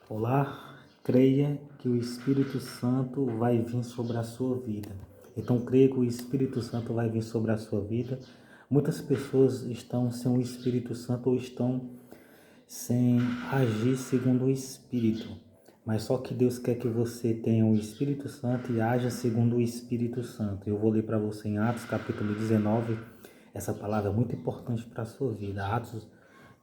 Olá, creia que o Espírito Santo vai vir sobre a sua vida. Então, creia que o Espírito Santo vai vir sobre a sua vida. Muitas pessoas estão sem o Espírito Santo ou estão sem agir segundo o Espírito. Mas só que Deus quer que você tenha o Espírito Santo e haja segundo o Espírito Santo. Eu vou ler para você em Atos capítulo 19. Essa palavra é muito importante para a sua vida. Atos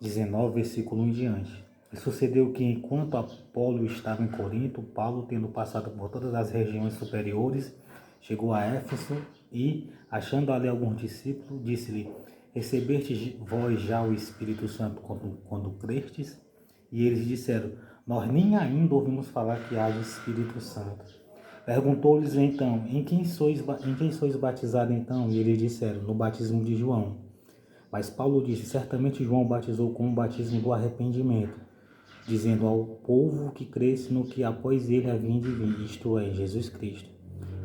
19, versículo 1 em diante. E sucedeu que, enquanto Apolo estava em Corinto, Paulo, tendo passado por todas as regiões superiores, chegou a Éfeso e, achando ali alguns discípulos, disse-lhe: Recebestes vós já o Espírito Santo quando crestes? E eles disseram: Nós nem ainda ouvimos falar que haja Espírito Santo. Perguntou-lhes então: Em quem sois batizados então? E eles disseram: No batismo de João. Mas Paulo disse: Certamente João batizou com o batismo do arrependimento, dizendo ao povo que cresce no que após ele havia de vir, isto é, Jesus Cristo.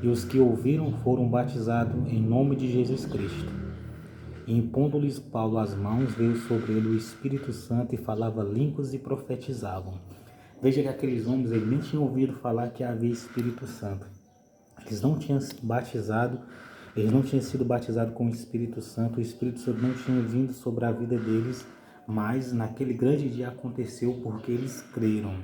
E os que ouviram foram batizados em nome de Jesus Cristo. E impondo-lhes Paulo as mãos, veio sobre ele o Espírito Santo e falava línguas e profetizavam. Veja que aqueles homens eles nem tinham ouvido falar que havia Espírito Santo. Eles não tinham sido batizados com o Espírito Santo não tinha vindo sobre a vida deles, mas naquele grande dia aconteceu porque eles creram.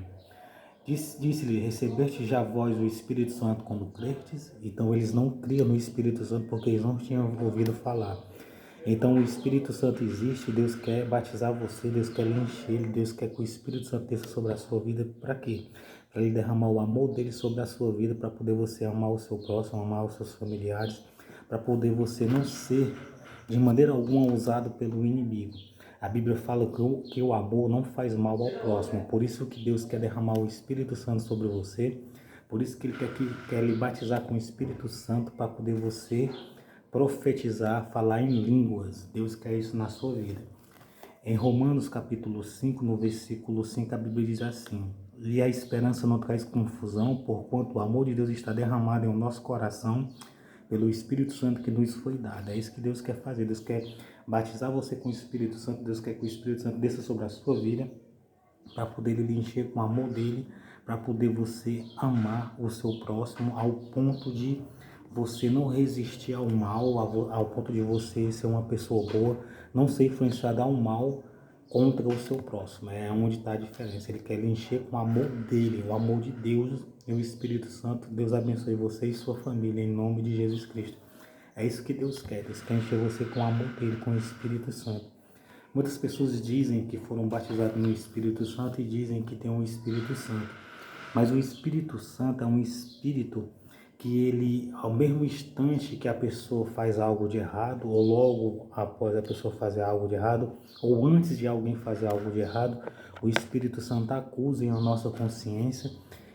Disse-lhe: Recebeste já vós o Espírito Santo quando crestes? Então eles não criam no Espírito Santo porque eles não tinham ouvido falar. Então o Espírito Santo existe, Deus quer batizar você, Deus quer lhe encher, Deus quer que o Espírito Santo desça sobre a sua vida. Para quê? Para ele derramar o amor dele sobre a sua vida, para poder você amar o seu próximo, amar os seus familiares, para poder você não ser de maneira alguma usado pelo inimigo. A Bíblia fala que o amor não faz mal ao próximo, por isso que Deus quer derramar o Espírito Santo sobre você, por isso que Ele quer lhe batizar com o Espírito Santo, para poder você profetizar, falar em línguas. Deus quer isso na sua vida. Em Romanos capítulo 5, no versículo 5, a Bíblia diz assim: E a esperança não traz confusão, porquanto o amor de Deus está derramado em nosso coração pelo Espírito Santo que nos foi dado. É isso que Deus quer fazer. Deus quer batizar você com o Espírito Santo. Deus quer que o Espírito Santo desça sobre a sua vida, para poder lhe encher com o amor dele, para poder você amar o seu próximo ao ponto de você não resistir ao mal, ao ponto de você ser uma pessoa boa, não ser influenciado ao mal contra o seu próximo. É onde está a diferença. Ele quer lhe encher com o amor dele, o amor de Deus e o Espírito Santo. Deus abençoe você e sua família, em nome de Jesus Cristo. É isso que Deus quer. Deus quer encher você com o amor dele, com o Espírito Santo. Muitas pessoas dizem que foram batizadas no Espírito Santo e dizem que tem um Espírito Santo. Mas o Espírito Santo é um Espírito que ele, ao mesmo instante que a pessoa faz algo de errado, ou logo após a pessoa fazer algo de errado, ou antes de alguém fazer algo de errado, o Espírito Santo acusa em nossa consciência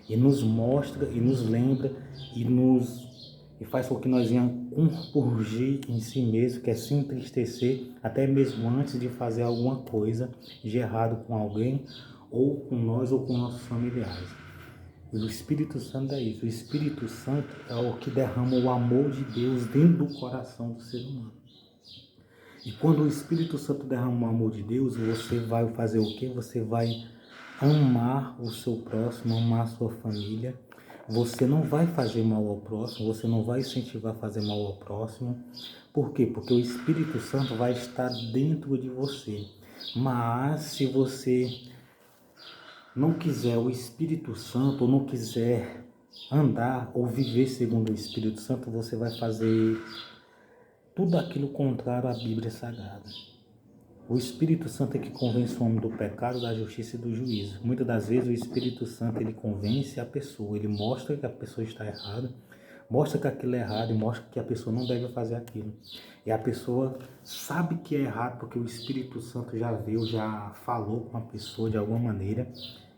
e nos mostra e nos lembra e faz com que nós venhamos compurgir em si mesmo, que é se entristecer, até mesmo antes de fazer alguma coisa de errado com alguém, ou com nós, ou com nossos familiares. E o Espírito Santo é isso. O Espírito Santo é o que derrama o amor de Deus dentro do coração do ser humano. E quando o Espírito Santo derrama o amor de Deus, você vai fazer o quê? Você vai amar o seu próximo, amar a sua família. Você não vai fazer mal ao próximo, você não vai incentivar a fazer mal ao próximo. Por quê? Porque o Espírito Santo vai estar dentro de você. Mas se você não quiser o Espírito Santo, ou não quiser andar ou viver segundo o Espírito Santo, você vai fazer tudo aquilo contrário à Bíblia Sagrada. O Espírito Santo é que convence o homem do pecado, da justiça e do juízo. Muitas das vezes o Espírito Santo ele convence a pessoa, ele mostra que a pessoa está errada, mostra que aquilo é errado e mostra que a pessoa não deve fazer aquilo. E a pessoa sabe que é errado porque o Espírito Santo já viu, já falou com a pessoa de alguma maneira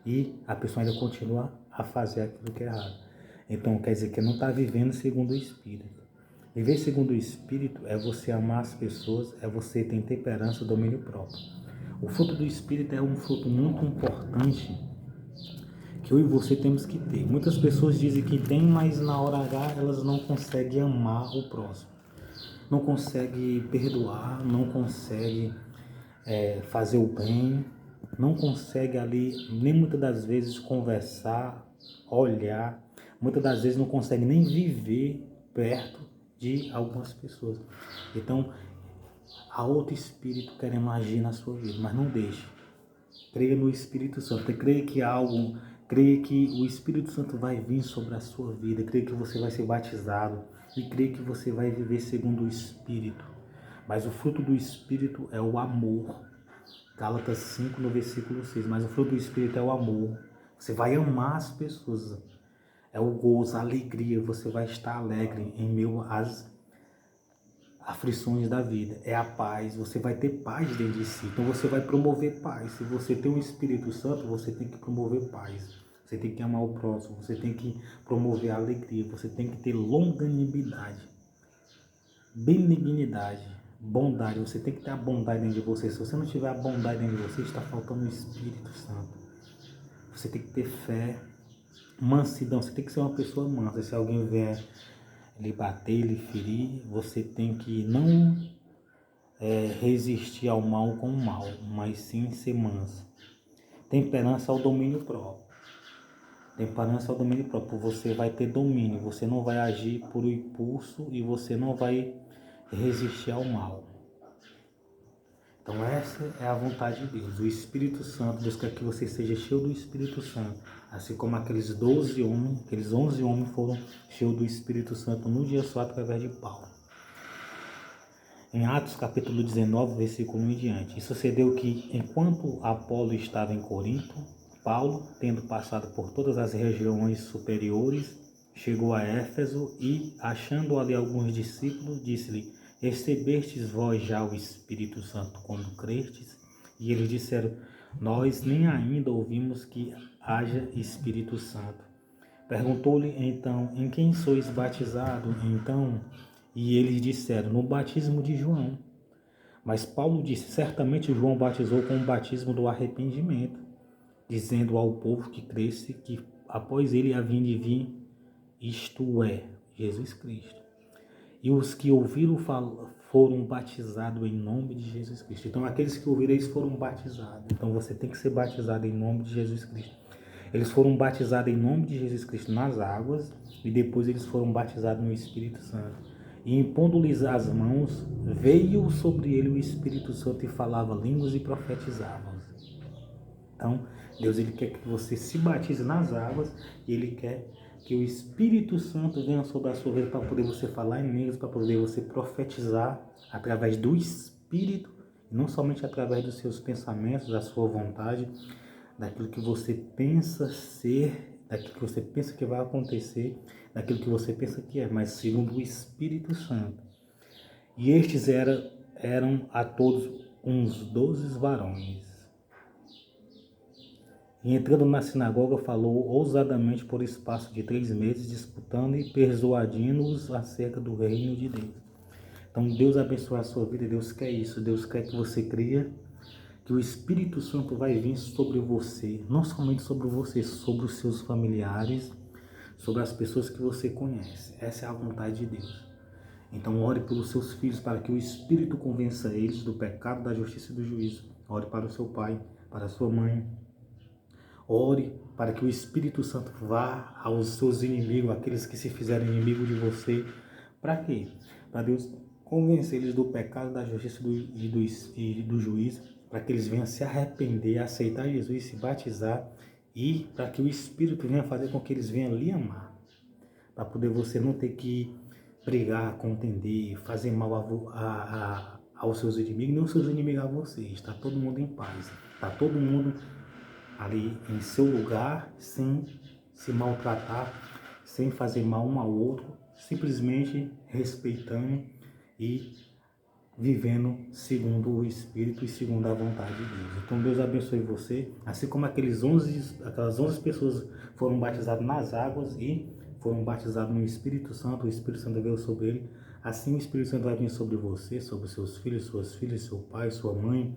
e a pessoa ainda continua a fazer aquilo que é errado. Então quer dizer que não está vivendo segundo o Espírito. Viver segundo o Espírito é você amar as pessoas, é você ter temperança, domínio próprio. O fruto do Espírito é um fruto muito importante que eu e você temos que ter. Muitas pessoas dizem que tem, mas na hora H elas não conseguem amar o próximo. Não conseguem perdoar, não conseguem fazer o bem. não consegue ali, nem muitas das vezes conversar, olhar, muitas das vezes não consegue nem viver perto de algumas pessoas. Então, há outro espírito querendo agir na sua vida, mas não deixe. Creia no Espírito Santo, creia que o Espírito Santo vai vir sobre a sua vida, creia que você vai ser batizado e creia que você vai viver segundo o Espírito. Mas o fruto do Espírito é o amor. Gálatas 5, no versículo 6. Mas o fruto do Espírito é o amor. Você vai amar as pessoas. É o gozo, a alegria. Você vai estar alegre em meio às aflições da vida. É a paz. Você vai ter paz dentro de si. Então você vai promover paz. Se você tem o Espírito Santo, você tem que promover paz. Você tem que amar o próximo. Você tem que promover a alegria. Você tem que ter longanimidade, benignidade, bondade. Você tem que ter a bondade dentro de você. Se você não tiver a bondade dentro de você, está faltando o Espírito Santo. Você tem que ter fé, mansidão. Você tem que ser uma pessoa mansa. Se alguém vier lhe bater, lhe ferir, você tem que não resistir ao mal com o mal, mas sim ser manso. Temperança ao domínio próprio. Temperança ao domínio próprio. Você vai ter domínio. Você não vai agir por impulso e você não vai resistir ao mal. Então essa é a vontade de Deus. O Espírito Santo, Deus quer que você seja cheio do Espírito Santo. Assim como aqueles 11 homens foram cheios do Espírito Santo no dia só através de Paulo. Em Atos capítulo 19, versículo 1 em diante. E sucedeu que, enquanto Apolo estava em Corinto, Paulo, tendo passado por todas as regiões superiores, chegou a Éfeso e, achando ali alguns discípulos, disse-lhe: recebestes vós já o Espírito Santo quando crestes? E eles disseram: nós nem ainda ouvimos que haja Espírito Santo. Perguntou-lhe então: em quem sois batizado? Então, e eles disseram: no batismo de João. Mas Paulo disse: certamente João batizou com o batismo do arrependimento, dizendo ao povo que cresce que após ele havia de vir, isto é, Jesus Cristo. E os que ouviram foram batizados em nome de Jesus Cristo. Então aqueles que ouviram, eles foram batizados. Então você tem que ser batizado em nome de Jesus Cristo. Eles foram batizados em nome de Jesus Cristo nas águas e depois eles foram batizados no Espírito Santo. E impondo-lhes as mãos, veio sobre ele o Espírito Santo e falava línguas e profetizava. Então Deus, ele quer que você se batize nas águas e ele quer que o Espírito Santo venha sobre a sua vida para poder você falar em línguas, para poder você profetizar através do Espírito, não somente através dos seus pensamentos, da sua vontade, daquilo que você pensa ser, daquilo que você pensa que vai acontecer, daquilo que você pensa que é, mas segundo o Espírito Santo. E estes eram a todos uns 12 varões. E entrando na sinagoga, falou ousadamente por espaço de 3 meses, disputando e persuadindo-os acerca do reino de Deus. Então Deus abençoe a sua vida, Deus quer isso, Deus quer que você creia que o Espírito Santo vai vir sobre você, não somente sobre você, sobre os seus familiares, sobre as pessoas que você conhece. Essa é a vontade de Deus. Então ore pelos seus filhos para que o Espírito convença eles do pecado, da justiça e do juízo. Ore para o seu pai, para a sua mãe. Ore para que o Espírito Santo vá aos seus inimigos, aqueles que se fizeram inimigo de você. Para quê? Para Deus convencer eles do pecado, da justiça e do juízo, para que eles venham se arrepender, aceitar Jesus, se batizar e para que o Espírito venha fazer com que eles venham lhe amar. Para poder você não ter que brigar, contender, fazer mal aos seus inimigos, nem os seus inimigos a você. Está todo mundo em paz. Está todo mundo ali em seu lugar, sem se maltratar, sem fazer mal um ao outro, simplesmente respeitando e vivendo segundo o Espírito e segundo a vontade de Deus. Então Deus abençoe você, assim como aquelas 11 pessoas foram batizadas nas águas e foram batizadas no Espírito Santo, o Espírito Santo veio sobre ele, assim o Espírito Santo vai vir sobre você, sobre seus filhos, suas filhas, seu pai, sua mãe,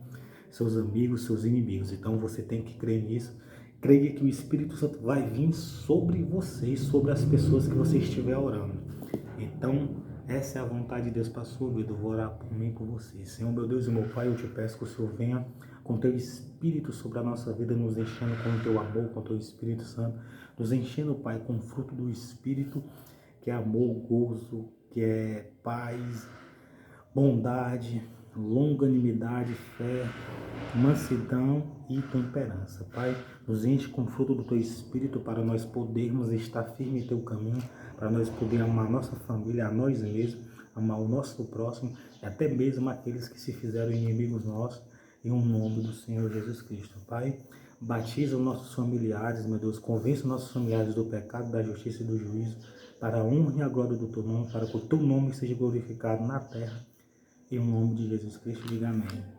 seus amigos, seus inimigos. Então você tem que crer nisso. Creia que o Espírito Santo vai vir sobre você e sobre as pessoas que você estiver orando. Então Essa é a vontade de Deus para a sua vida. Eu vou orar por mim e por você. Senhor, meu Deus e meu Pai, eu te peço que o Senhor venha com teu Espírito sobre a nossa vida, nos enchendo com o teu amor, com o teu Espírito Santo, nos enchendo, Pai, com o fruto do Espírito, que é amor, gozo, que é paz, bondade, longanimidade, fé, mansidão e temperança. Pai, nos enche com o fruto do teu Espírito para nós podermos estar firme em teu caminho, para nós podermos amar a nossa família, a nós mesmos, amar o nosso próximo e até mesmo aqueles que se fizeram inimigos nossos, em um nome do Senhor Jesus Cristo. Pai, batiza os nossos familiares, meu Deus, convença os nossos familiares do pecado, da justiça e do juízo, para a honra e a glória do teu nome, para que o teu nome seja glorificado na terra. Em nome de Jesus Cristo, diga amém.